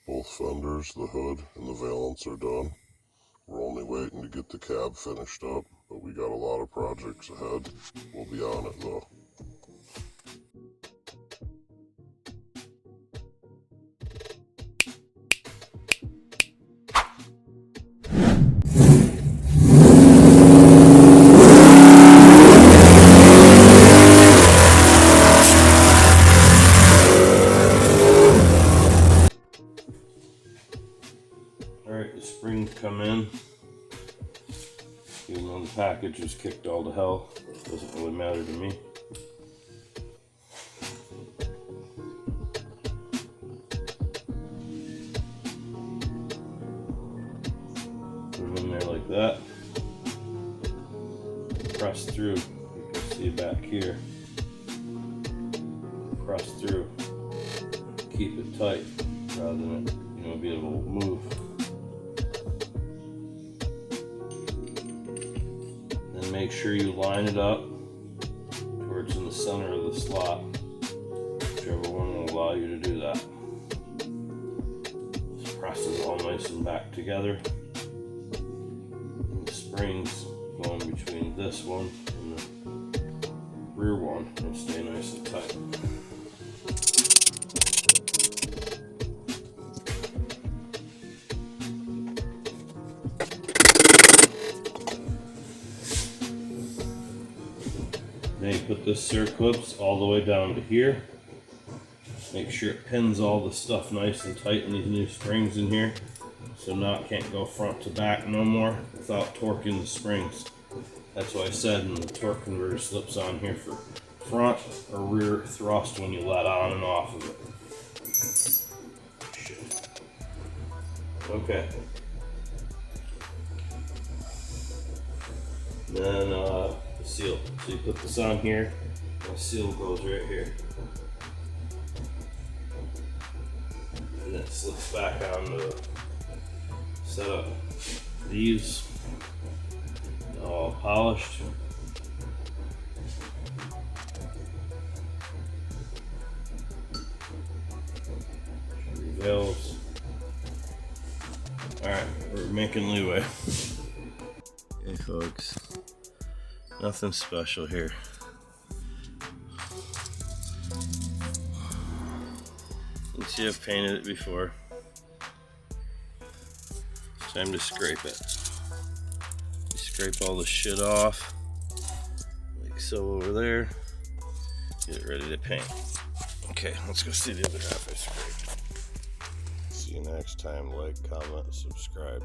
Both fenders, the hood, and the valance are done. We're only waiting to get the cab finished up, but we got a lot of projects ahead. We'll be on it though. Alright, the springs come in. Even though the package was kicked all to hell, it doesn't really matter to me. Put them in there like that. Press through. You can see back here. Press through. Keep it tight rather than it, be able to move. Then make sure you line it up towards in the center of the slot, whichever one will allow you to do that. Just press it all nice and back together. And the springs going between this one and the rear one and stay nice and tight. Then you put this circlips all the way down to here. Make sure it pins all the stuff nice and tight in these new springs in here. So now it can't go front to back no more without torquing the springs. That's why I said in the torque converter slips on here for front or rear thrust when you let on and off of it. Shit. Okay. Then the seal. So you put this on here, and the seal goes right here. And then it slips back on the setup. These all polished. Valves. Alright, we're making leeway. Hey folks. Nothing special here. You can see I've painted it before. It's time to scrape it. You scrape all the shit off, like so over there. Get it ready to paint. Okay, let's go see the other half I scraped. See you next time. Like, comment, subscribe.